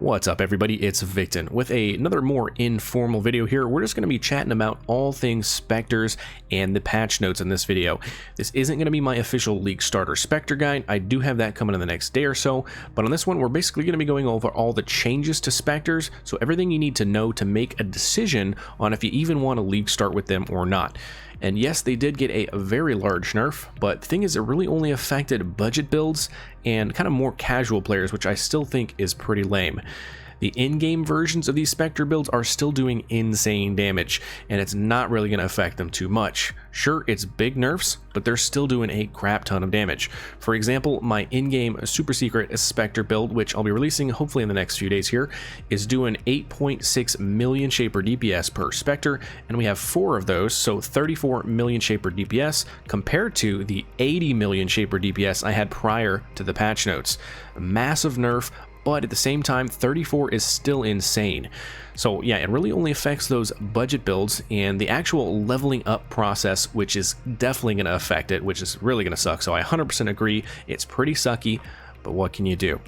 What's up everybody, it's Victon with another more informal video here. We're just going to be chatting about all things Spectres and the patch notes in this video. This isn't going to be my official League Starter Spectre guide. I do have that coming in the next day or so, but on this one we're basically going to be going over all the changes to Spectres, so everything you need to know to make a decision on if you even want to League start with them or not. And yes, they did get a very large nerf, but the thing is it really only affected budget builds and kind of more casual players, which I still think is pretty lame. The in-game versions of these Spectre builds are still doing insane damage, and it's not really going to affect them too much. Sure, it's big nerfs, but they're still doing a crap ton of damage. For example, my in-game super secret Spectre build, which I'll be releasing hopefully in the next few days here, is doing 8.6 million Shaper DPS per Spectre, and we have 4 of those, so 34 million Shaper DPS compared to the 80 million Shaper DPS I had prior to the patch notes. A massive nerf, but at the same time 34 is still insane. So yeah, it really only affects those budget builds, and the actual leveling up process, which is definitely going to affect it, which is really going to suck. So I 100% agree, it's pretty sucky, but what can you do?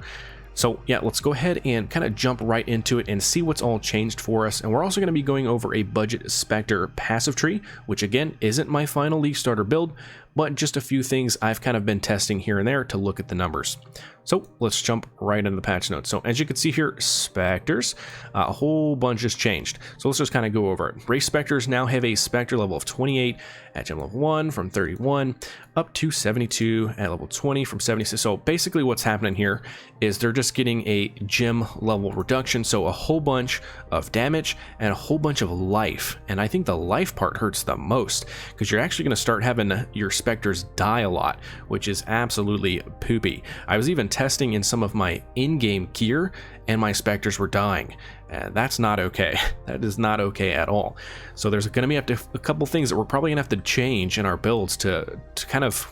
So yeah, let's go ahead and kind of jump right into it and see what's all changed for us. And we're also going to be going over a budget Spectre passive tree, which again isn't my final League Starter build, but just a few things I've kind of been testing here and there to look at the numbers. So let's jump right into the patch notes. So as you can see here, Spectres, a whole bunch has changed. So let's just kind of go over it. Race Spectres now have a Spectre level of 28 at gem level 1 from 31 up to 72 at level 20 from 76. So basically what's happening here is they're just getting a gem level reduction. So a whole bunch of damage and a whole bunch of life. And I think the life part hurts the most because you're actually going to start having your Spectres die a lot, which is absolutely poopy. I was even testing in some of my in-game gear and my Spectres were dying. That's not okay. That is not okay at all. So there's going to be a couple things that we're probably gonna have to change in our builds to kind of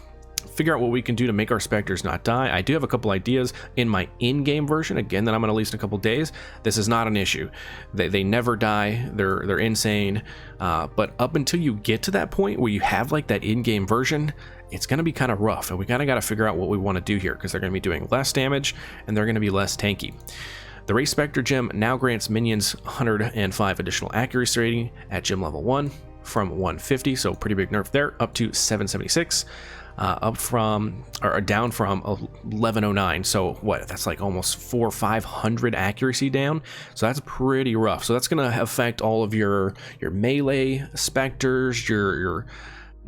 figure out what we can do to make our Spectres not die. I do have a couple ideas in my in-game version, again, that I'm going to release in a couple days. This is not an issue. They never die. They're insane. But up until you get to that point where you have like that in-game version, it's going to be kind of rough, and we kind of got to figure out what we want to do here because they're going to be doing less damage and they're going to be less tanky. The Race Spectre gem now grants minions 105 additional accuracy rating at gem level 1 from 150, so pretty big nerf there, up to 776. Up from, or down from 1109, so what, that's like almost 400 or 500 accuracy down, so that's pretty rough. So that's going to affect all of your melee Spectres, your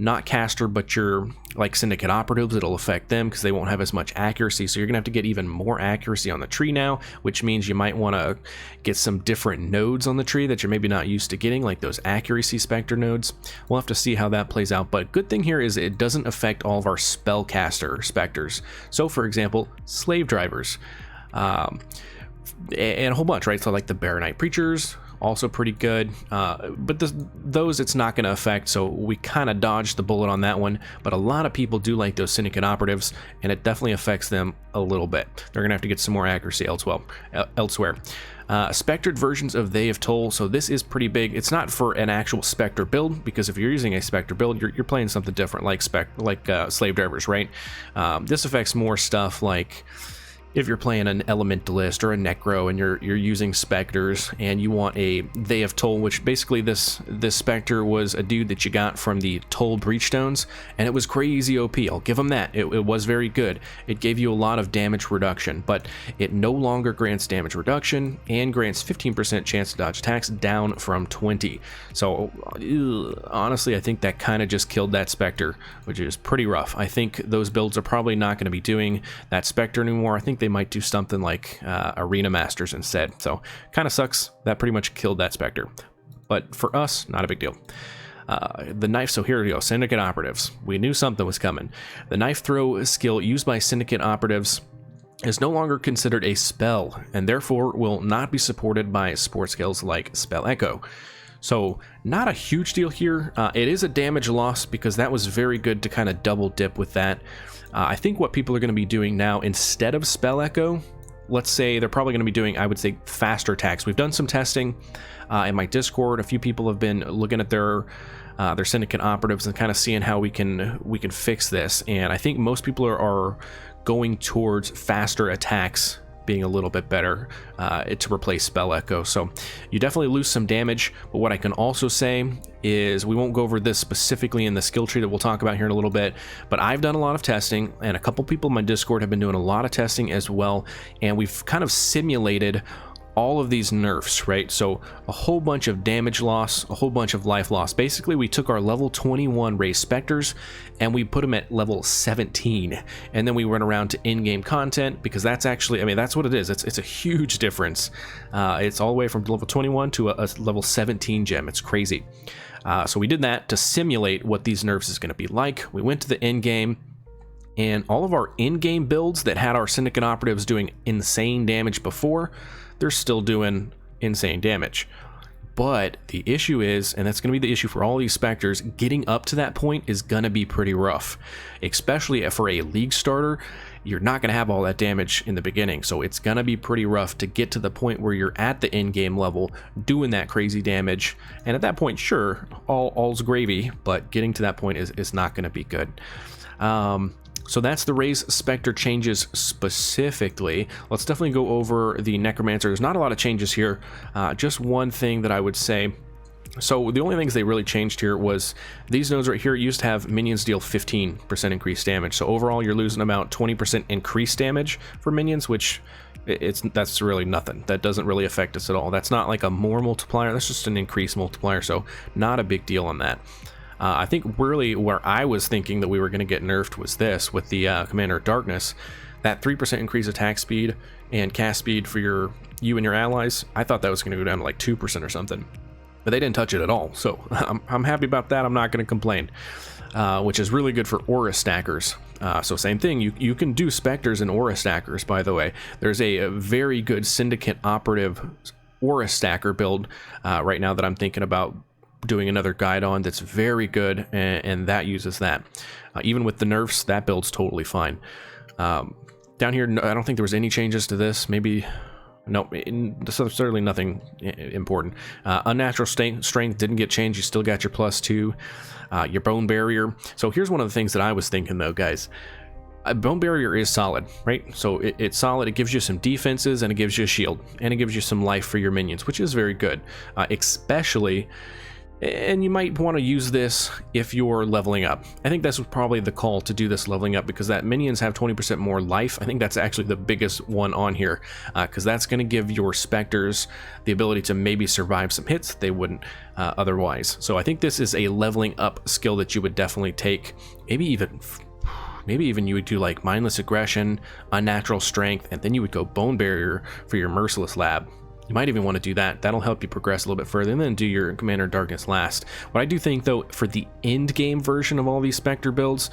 not caster, but your like syndicate operatives. It'll affect them because they won't have as much accuracy, so you're gonna have to get even more accuracy on the tree now, which means you might want to get some different nodes on the tree that you're maybe not used to getting, like those accuracy Spectre nodes. We'll have to see how that plays out, but good thing here is it doesn't affect all of our spellcaster Spectres. So for example, slave drivers, and a whole bunch, right? So like the Baronite preachers, also pretty good, but those it's not going to affect, so we kind of dodged the bullet on that one. But a lot of people do like those syndicate operatives, and it definitely affects them a little bit. They're going to have to get some more accuracy elsewhere. Spectred versions of They of Toll, so this is pretty big. It's not for an actual Spectre build, because if you're using a Spectre build, you're playing something different, like slave drivers, right? This affects more stuff like if you're playing an Elementalist or a Necro and you're using Spectres and you want a They of Toll, which basically this Spectre was a dude that you got from the Toll Breachstones, and it was crazy OP. I'll give them that. It was very good. It gave you a lot of damage reduction, but it no longer grants damage reduction and grants 15% chance to dodge attacks down from 20. So honestly, I think that kind of just killed that Spectre, which is pretty rough. I think those builds are probably not going to be doing that Spectre anymore. I think they might do something like Arena Masters instead. So kind of sucks. That pretty much killed that Spectre, but for us, not a big deal. The knife, so here we go, syndicate operatives. We knew something was coming. The knife throw skill used by syndicate operatives is no longer considered a spell, and therefore will not be supported by support skills like Spell Echo. So not a huge deal here. It is a damage loss because that was very good to kind of double dip with that. I think what people are going to be doing now instead of Spell Echo, let's say they're probably going to be doing, I would say, faster attacks. We've done some testing in my Discord. A few people have been looking at their syndicate operatives and kind of seeing how we can fix this. And I think most people are going towards faster attacks being a little bit better to replace Spell Echo. So you definitely lose some damage, but what I can also say is, we won't go over this specifically in the skill tree that we'll talk about here in a little bit, but I've done a lot of testing, and a couple people in my Discord have been doing a lot of testing as well, and we've kind of simulated all of these nerfs, right? So a whole bunch of damage loss, a whole bunch of life loss. Basically, we took our level 21 raised Spectres and we put them at level 17, and then we went around to in-game content, because that's actually, I mean, that's what it is. It's a huge difference. It's all the way from level 21 to a level 17 gem. It's crazy. So we did that to simulate what these nerfs is going to be like. We went to the in-game, and all of our in-game builds that had our Syndicate operatives doing insane damage before, they're still doing insane damage. But the issue is, and that's going to be the issue for all these Spectres, getting up to that point is going to be pretty rough. Especially for a League starter, you're not going to have all that damage in the beginning. So it's going to be pretty rough to get to the point where you're at the in-game level, doing that crazy damage. And at that point, sure, all's gravy, but getting to that point is not going to be good. So that's the raised Spectre changes specifically. Let's definitely go over the Necromancer. There's not a lot of changes here. Just one thing that I would say. So the only things they really changed here was these nodes right here used to have minions deal 15% increased damage. So overall, you're losing about 20% increased damage for minions, which that's really nothing. That doesn't really affect us at all. That's not like a more multiplier. That's just an increased multiplier. So not a big deal on that. I think really where I was thinking that we were going to get nerfed was this, with the Commander of Darkness. That 3% increase attack speed and cast speed for you and your allies, I thought that was going to go down to like 2% or something. But they didn't touch it at all, so I'm happy about that. I'm not going to complain, which is really good for Aura Stackers. So same thing, you can do Spectres and Aura Stackers, by the way. There's a very good Syndicate operative Aura Stacker build right now that I'm thinking about doing another guide on, that's very good, and that uses that. Even with the nerfs, that build's totally fine. Down here, I don't think there was any changes to this. Maybe, no, certainly nothing important. Unnatural strength didn't get changed. You still got your +2. Your bone barrier. So here's one of the things that I was thinking though, guys. Bone barrier is solid, right? So it's solid. It gives you some defenses, and it gives you a shield, and it gives you some life for your minions, which is very good, especially. And you might want to use this if you're leveling up. I think that's probably the call to do this leveling up, because that minions have 20% more life. I think that's actually the biggest one on here, because that's going to give your Spectres the ability to maybe survive some hits they wouldn't otherwise. So I think this is a leveling up skill that you would definitely take. Maybe even you would do like Mindless Aggression, Unnatural Strength, and then you would go Bone Barrier for your Merciless Lab. You might even want to do that. That'll help you progress a little bit further, and then do your Commander of Darkness last. What I do think, though, for the end game version of all these Spectre builds,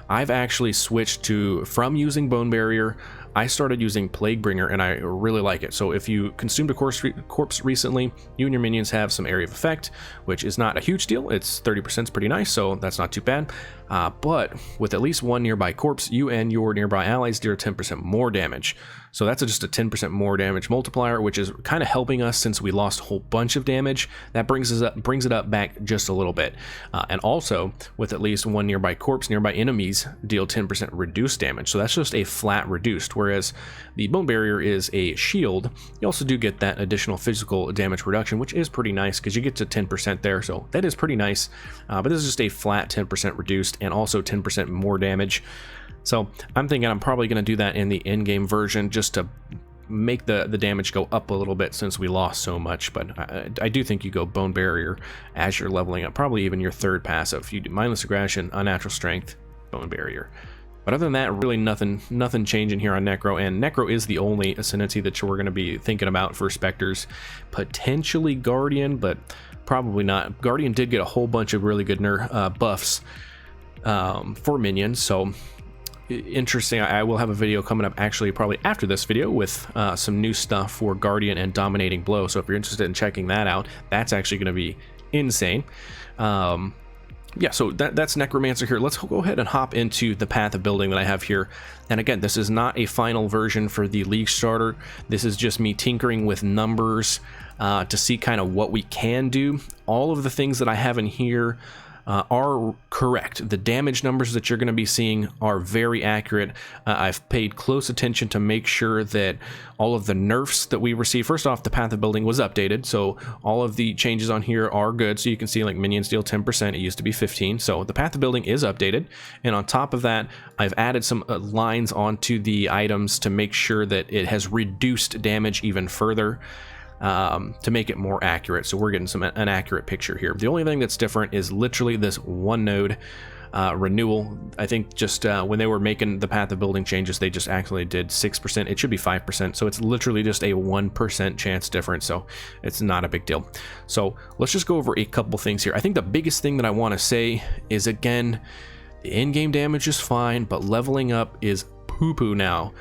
I've actually switched from using Bone Barrier, I started using Plague Bringer, and I really like it. So if you consumed a corpse recently, you and your minions have some area of effect, which is not a huge deal. It's 30%, is pretty nice, so that's not too bad. But with at least one nearby corpse, you and your nearby allies deal 10% more damage. So that's just a 10% more damage multiplier, which is kind of helping us since we lost a whole bunch of damage. That brings it up back just a little bit. And also, with at least one nearby corpse, nearby enemies deal 10% reduced damage. So that's just a flat reduced, whereas the Bone Barrier is a shield. You also do get that additional physical damage reduction, which is pretty nice because you get to 10% there. So that is pretty nice. But this is just a flat 10% reduced, and also 10% more damage. So I'm thinking I'm probably going to do that in the in-game version, just to make the damage go up a little bit since we lost so much. But I do think you go Bone Barrier as you're leveling up, probably even your third passive. You do Mindless Aggression, Unnatural Strength, Bone Barrier. But other than that, really nothing changing here on Necro, and Necro is the only Ascendancy that we're going to be thinking about for Spectres. Potentially Guardian, but probably not. Guardian did get a whole bunch of really good buffs for minions, so interesting. I will have a video coming up actually probably after this video with some new stuff for Guardian and Dominating Blow, so if you're interested in checking that out, that's actually going to be insane. Yeah, so that's Necromancer here. Let's go ahead and hop into the path of building that I have here. And again, this is not a final version for the League starter. This is just me tinkering with numbers to see kind of what we can do. All of the things that I have in here, are correct. The damage numbers that you're going to be seeing are very accurate. I've paid close attention to make sure that all of the nerfs that we received, first off, the path of building was updated, so all of the changes on here are good. So you can see like minions deal 10%, it used to be 15, so the path of building is updated. And on top of that, I've added some lines onto the items to make sure that it has reduced damage even further, to make it more accurate. So we're getting an accurate picture here. The only thing that's different is literally this one node renewal. I think just when they were making the path of building changes, they just actually did 6%. It should be 5%, so it's literally just a 1% chance difference, so it's not a big deal. So let's just go over a couple things here. I think the biggest thing that I want to say is, again, the in-game damage is fine, but leveling up is poo-poo now.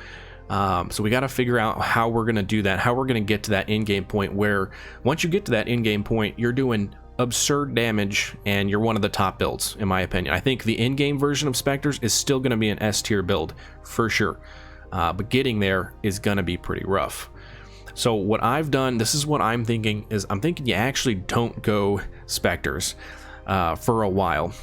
So we got to figure out how we're going to do that, how we're going to get to that in-game point where once you get to that in-game point, you're doing absurd damage and you're one of the top builds, in my opinion. I think the in-game version of Spectres is still going to be an S-tier build for sure, but getting there is going to be pretty rough. So what I've done, this is what I'm thinking, is I'm thinking you actually don't go Spectres for a while.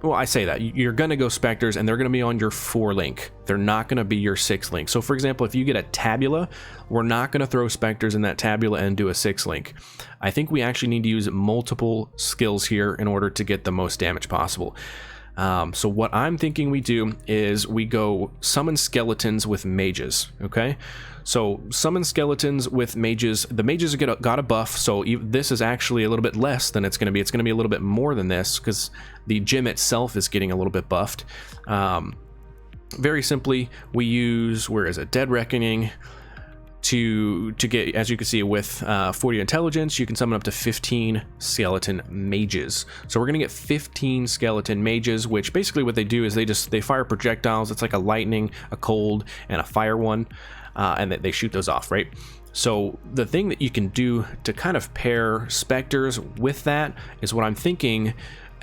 Well, I say that you're gonna go Spectres and they're gonna be on your 4 link. They're not gonna be your 6 link. So for example, if you get a tabula, we're not gonna throw Spectres in that tabula and do a 6 link. I think we actually need to use multiple skills here in order to get the most damage possible. So what I'm thinking we do is we go summon skeletons with mages. Okay, so summon skeletons with mages. The mages got a buff, so this is actually a little bit less than it's going to be. It's going to be a little bit more than this because the gym itself is getting a little bit buffed. Very simply, we use, where is it, Dead Reckoning. To get, as you can see, with 40 intelligence, you can summon up to 15 skeleton mages. So we're gonna get 15 skeleton mages, which basically what they do is they fire projectiles. It's like a lightning, a cold, and a fire one, and they shoot those off, right? So the thing that you can do to kind of pair Spectres with that is what I'm thinking.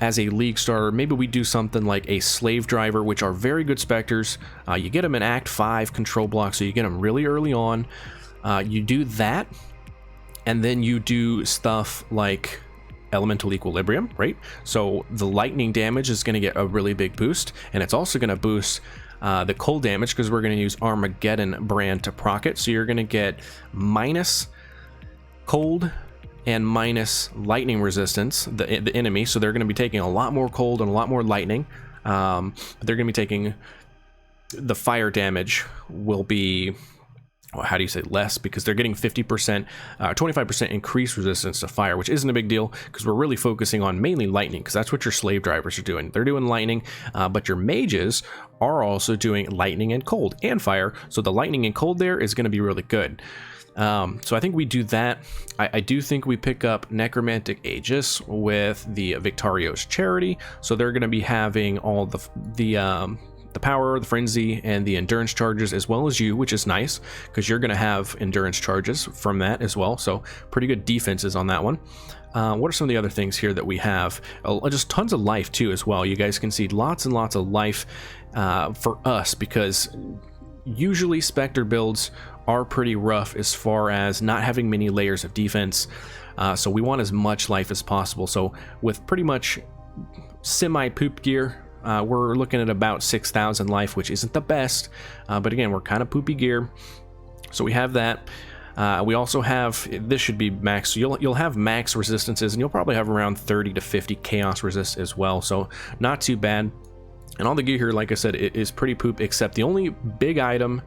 As a league starter, maybe we do something like a slave driver, which are very good Spectres. You get them in Act 5 control block, so you get them really early on. You do that, and then you do stuff like elemental equilibrium, right? So the lightning damage is going to get a really big boost, and it's also going to boost the cold damage because we're going to use Armageddon brand to proc it. So you're going to get minus cold and minus lightning resistance, the enemy, so they're going to be taking a lot more cold and a lot more lightning. They're going to be taking, the fire damage will be, well, how do you say less, because they're getting 50%, 25% increased resistance to fire, which isn't a big deal because we're really focusing on mainly lightning, because that's what your slave drivers are doing. They're doing lightning, but your mages are also doing lightning and cold and fire, so the lightning and cold there is going to be really good. So I think we do that. I do think we pick up Necromantic Aegis with the Victario's Charity, so they're going to be having all the power, the frenzy, and the endurance charges, as well as you, which is nice because you're going to have endurance charges from that as well. So pretty good defenses on that one. What are some of the other things here that we have? Just tons of life too as well. You guys can see lots and lots of life for us, because usually Spectre builds are pretty rough as far as not having many layers of defense, so we want as much life as possible. So with pretty much semi-poop gear, we're looking at about 6,000 life, which isn't the best, but again, we're kind of poopy gear, so we have that. We also have, this should be max, so you'll have max resistances, and you'll probably have around 30 to 50 chaos resist as well, so not too bad. And all the gear here, like I said, it is pretty poop, except the only big item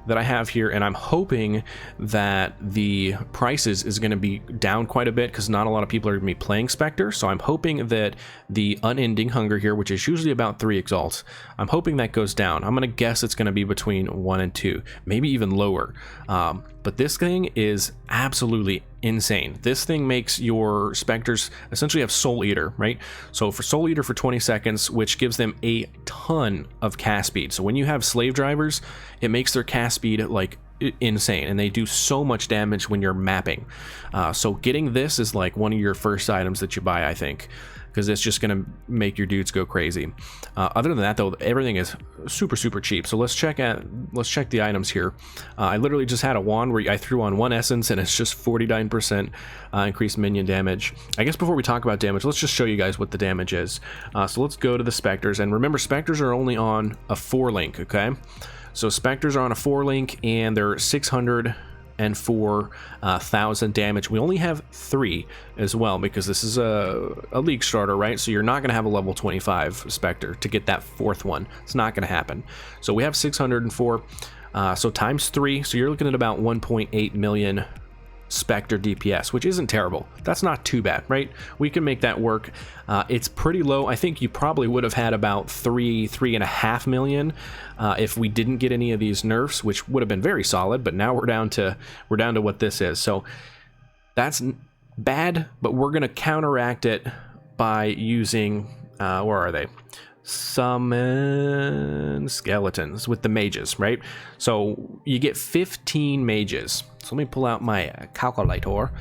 that I have here, and I'm hoping that the prices is going to be down quite a bit because not a lot of people are going to be playing Spectre, so I'm hoping that the Unending Hunger here, which is usually about 3 exalts, I'm hoping that goes down. I'm going to guess it's going to be between 1 and 2, maybe even lower. But this thing is absolutely insane. This thing makes your Spectres essentially have Soul Eater, right? So for Soul Eater for 20 seconds, which gives them a ton of cast speed. So when you have slave drivers, it makes their cast speed like insane, and they do so much damage when you're mapping. So getting this is like one of your first items that you buy, I think. because it's just going to make your dudes go crazy. Other than that, though, everything is super cheap. So let's check the items here. I literally just had a wand where I threw on 1 essence and it's just 49% increased minion damage. I guess before we talk about damage, let's just show you guys what the damage is. So let's go to the Spectres, and remember, Spectres are only on a 4 link, okay? So Spectres are on a 4 link and they're 604,000 damage. We only have 3 as well because this is a league starter, right? So you're not going to have a level 25 Spectre to get that 4th one. It's not going to happen. So we have 604, so times 3, so you're looking at about 1.8 million Spectre DPS, which isn't terrible. That's not too bad, right? We can make that work. It's pretty low. I think you probably would have had about 3.5 million if we didn't get any of these nerfs, which would have been very solid. But now we're down to what this is. So that's bad, but we're gonna counteract it by using where are they? Summon skeletons with the mages, right? So you get 15 mages. So let me pull out my calculator.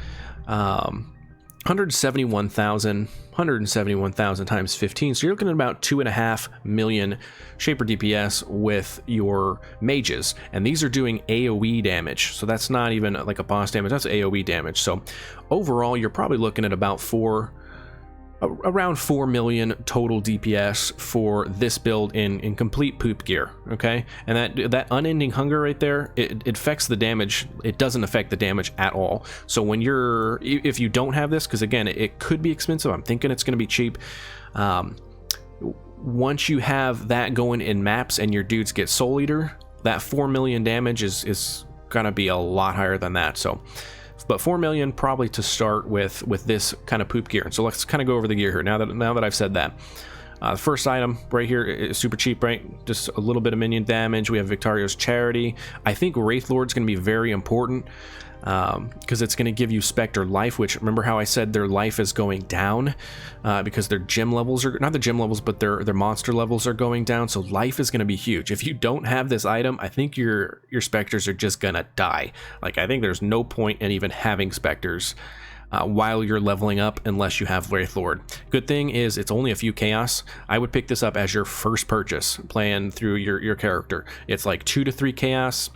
171,000 times 15. So you're looking at about 2.5 million Shaper DPS with your mages, and these are doing AoE damage. So that's not even like a boss damage. That's AoE damage. So overall, you're probably looking at about around 4 million total DPS for this build in complete poop gear, okay? And that unending hunger right there, it affects the damage. It doesn't affect the damage at all. So when if you don't have this, because again, it could be expensive, I'm thinking it's going to be cheap. Once you have that going in maps and your dudes get Soul Eater, that 4 million damage is going to be a lot higher than that. So but 4 million probably to start with this kind of poop gear. So let's kind of go over the gear here now that I've said that. The first item right here is super cheap, right? Just a little bit of minion damage. We have Victario's Charity. I think Wraith Lord's going to be very important because it's going to give you Spectre life, which, remember how I said their life is going down because their gem levels are, not the gem levels, but their monster levels are going down. So life is going to be huge. If you don't have this item, I think your Spectres are just going to die. Like, I think there's no point in even having Spectres while you're leveling up unless you have Wraith Lord. Good thing is it's only a few chaos. I would pick this up as your first purchase playing through your character. It's like 2 to 3 chaos.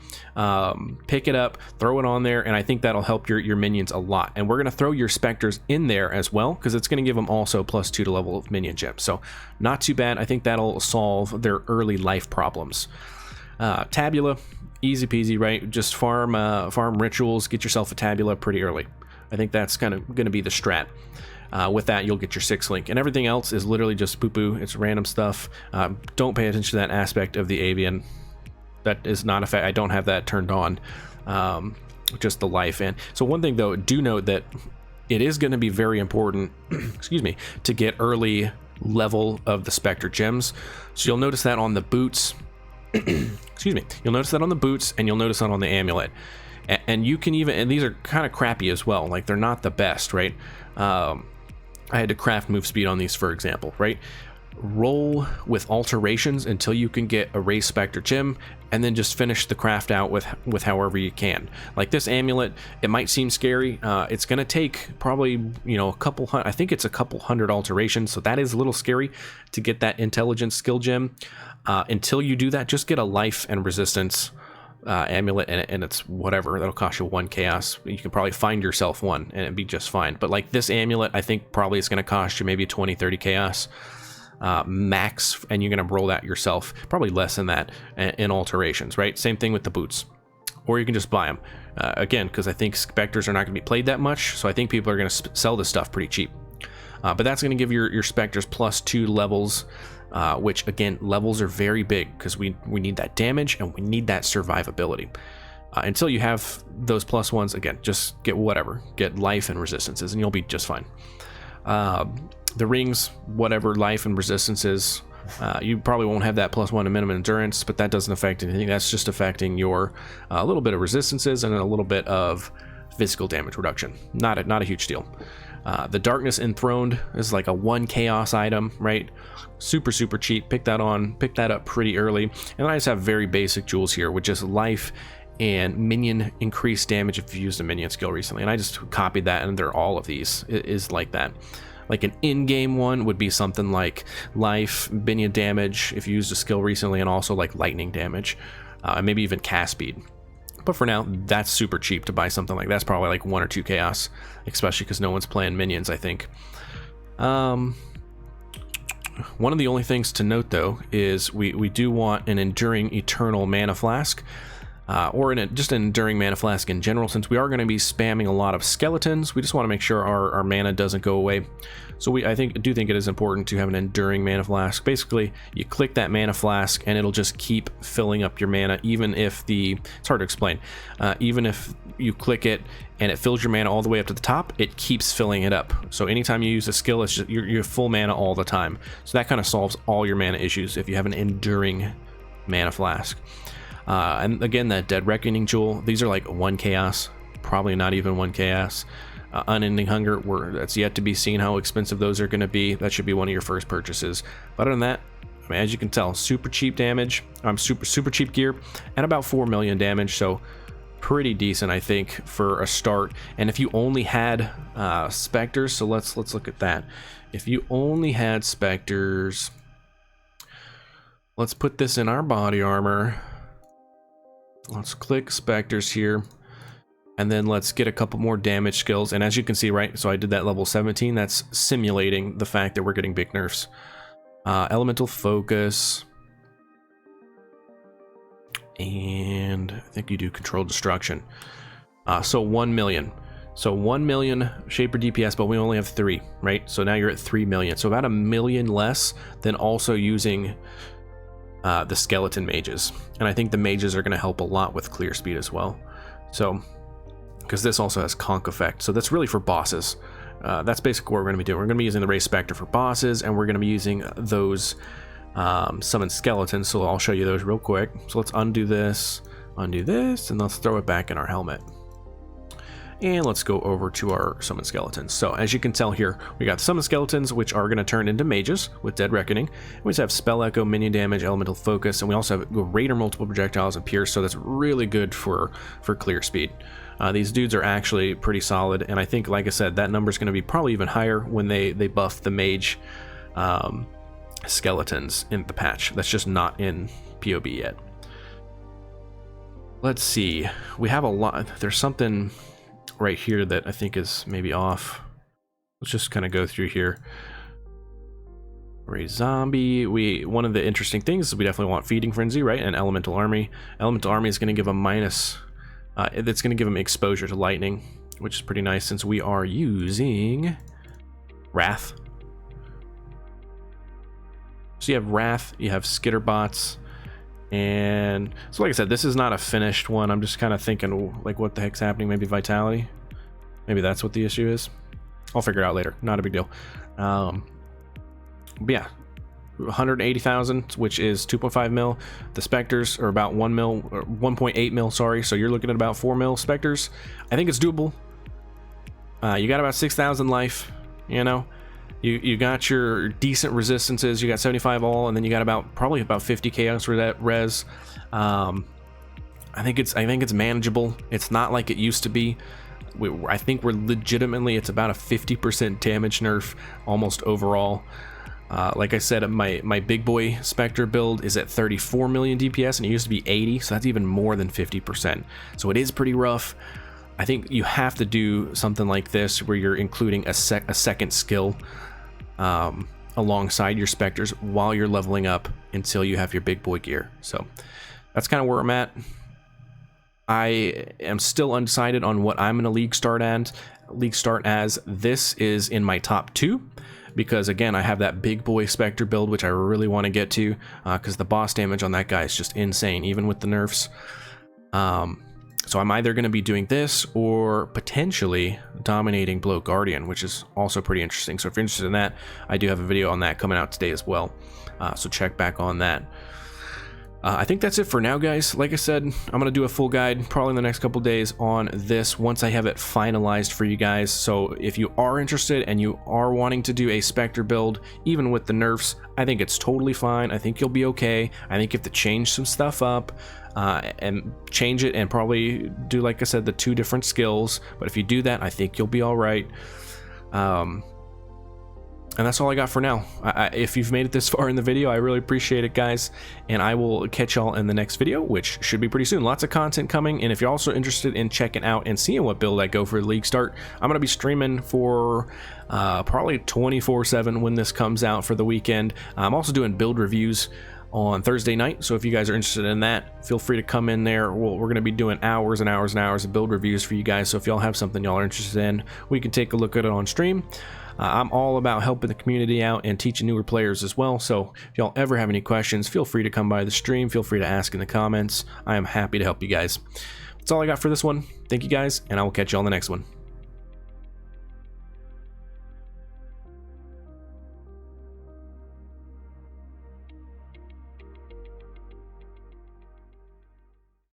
Pick it up, throw it on there, and I think that'll help your minions a lot. And we're going to throw your Spectres in there as well because it's going to give them also +2 to level of minion gems. So not too bad. I think that'll solve their early life problems. Tabula, easy peasy, right? Just farm rituals, get yourself a Tabula pretty early. I think that's kind of going to be the strat. With that, you'll get your 6th link, and everything else is literally just poo-poo. It's random stuff. Don't pay attention to that aspect of the avian. That is not a fact. I don't have that turned on. Just the life. And so one thing though, do note that it is going to be very important, excuse me, to get early level of the Spectre gems. So you'll notice that on the boots. Excuse me. You'll notice that on the boots, and you'll notice that on the amulet. And you can even, and these are kind of crappy as well, like they're not the best, right? I had to craft move speed on these, for example, right? Roll with alterations until you can get a race Spectre gem, and then just finish the craft out with however you can. Like this amulet, it might seem scary. It's gonna take probably, you know, I think it's a couple hundred alterations, so that is a little scary to get that intelligence skill gem. Until you do that, just get a life and resistance amulet, and it's whatever, that'll cost you 1 chaos. You can probably find yourself one and it'd be just fine. But like this amulet, I think probably it's going to cost you maybe 20-30 chaos max, and you're going to roll that yourself, probably less than that in alterations, right? Same thing with the boots, or you can just buy them again, because I think Spectres are not going to be played that much, so I think people are going to sell this stuff pretty cheap. But that's going to give your Spectres +2 levels, which again, levels are very big because we need that damage and we need that survivability. Until you have those +1s, again, just get whatever, get life and resistances, and you'll be just fine. The rings, whatever life and resistances, you probably won't have that +1 to minimum endurance, but that doesn't affect anything. That's just affecting your a little bit of resistances and a little bit of physical damage reduction. Not a huge deal. The Darkness Enthroned is like a 1 chaos item, right? Super cheap. Pick that up pretty early. And then I just have very basic jewels here, which is life and minion increased damage if you used a minion skill recently. And I just copied that, and they're all of these. It is like that. Like an in-game one would be something like life, Binya damage if you used a skill recently, and also like lightning damage, and maybe even cast speed. But for now, that's super cheap to buy something like that. That's probably like 1 or 2 chaos, especially because no one's playing minions, I think. One of the only things to note though is we do want an enduring eternal mana flask, or just an enduring mana flask in general, since we are going to be spamming a lot of skeletons. We just want to make sure our mana doesn't go away. So I do think it is important to have an enduring mana flask. Basically, you click that mana flask and it'll just keep filling up your mana, even if it's hard to explain, even if you click it and it fills your mana all the way up to the top, it keeps filling it up. So anytime you use a skill, it's just you're full mana all the time. So that kind of solves all your mana issues if you have an enduring mana flask. And again, that Dead Reckoning Jewel, these are like 1 chaos, probably not even 1 chaos. Unending Hunger, that's yet to be seen how expensive those are going to be. That should be one of your first purchases. But other than that, I mean, as you can tell, super cheap damage, super cheap gear, and about 4 million damage, so pretty decent, I think, for a start. And if you only had Spectres, so let's look at that. If you only had Spectres, let's put this in our body armor. Let's click Spectres here, and then let's get a couple more damage skills. And as you can see, right, so I did that level 17. That's simulating the fact that we're getting big nerfs. Elemental Focus, and I think you do Controlled Destruction. So 1 million. So 1 million Shaper DPS, but we only have 3, right? So now you're at 3 million. So about 1 million less than also using the skeleton mages. And I think the mages are going to help a lot with clear speed as well. So, because this also has conk effect. So that's really for bosses. That's basically what we're going to be doing. We're going to be using the Race Spectre for bosses, and we're going to be using those summoned skeletons. So I'll show you those real quick. So let's undo this, and let's throw it back in our helmet. And let's go over to our summoned skeletons. So as you can tell here, we got the summoned skeletons, which are going to turn into mages with Dead Reckoning. We just have Spell Echo, Minion Damage, Elemental Focus, and we also have Greater Multiple Projectiles and Pierce, so that's really good for clear speed. These dudes are actually pretty solid, and I think, like I said, that number is going to be probably even higher when they buff the mage skeletons in the patch. That's just not in POB yet. Let's see. We have a lot. There's something right here that I think is maybe off. Let's just kind of go through here. Raise Zombie. One of the interesting things is we definitely want Feeding Frenzy, right? And Elemental Army. Elemental Army is going to give a minus. That's going to give them exposure to lightning, which is pretty nice since we are using Wrath. So you have Wrath, you have Skitterbots, and so like I said, this is not a finished one. I'm just kind of thinking, like, what the heck's happening? Maybe Vitality? Maybe that's what the issue is. I'll figure it out later. Not a big deal. But yeah, 180,000, which is 2.5 mil. The Spectres are about 1 mil, or 1.8 mil, sorry. So you're looking at about 4 mil Spectres. I think it's doable. You got about 6,000 life, you know. You got your decent resistances. You got 75 all, and then you got probably about 50 chaos res. I think it's manageable. It's not like it used to be. I think we're legitimately, it's about a 50% damage nerf almost overall. Like I said, my big boy Spectre build is at 34 million DPS, and it used to be 80, so that's even more than 50%. So it is pretty rough. I think you have to do something like this where you're including a second skill alongside your Spectres while you're leveling up until you have your big boy gear. So that's kind of where I'm at. I am still undecided on what I'm going to league start as. This is in my top 2 because, again, I have that big boy Spectre build, which I really want to get to because the boss damage on that guy is just insane, even with the nerfs. So I'm either going to be doing this or potentially dominating Blow Guardian, which is also pretty interesting. So if you're interested in that, I do have a video on that coming out today as well. So check back on that. I think that's it for now, guys. Like I said, I'm going to do a full guide probably in the next couple days on this once I have it finalized for you guys. So if you are interested and you are wanting to do a Spectre build, even with the nerfs, I think it's totally fine. I think you'll be okay. I think you have to change some stuff up and change it and probably do, like I said, the 2 different skills. But if you do that, I think you'll be all right. And that's all I got for now. If you've made it this far in the video, I really appreciate it, guys. And I will catch y'all in the next video, which should be pretty soon. Lots of content coming. And if you're also interested in checking out and seeing what build I go for the league start, I'm going to be streaming for probably 24/7 when this comes out for the weekend. I'm also doing build reviews on Thursday night, so if you guys are interested in that, feel free to come in there. We're going to be doing hours and hours and hours of build reviews for you guys, so if y'all have something y'all are interested in, we can take a look at it on stream. I'm all about helping the community out and teaching newer players as well, so if y'all ever have any questions, feel free to come by the stream, feel free to ask in the comments. I am happy to help you guys. That's all I got for this one. Thank you guys, and I will catch you on the next one.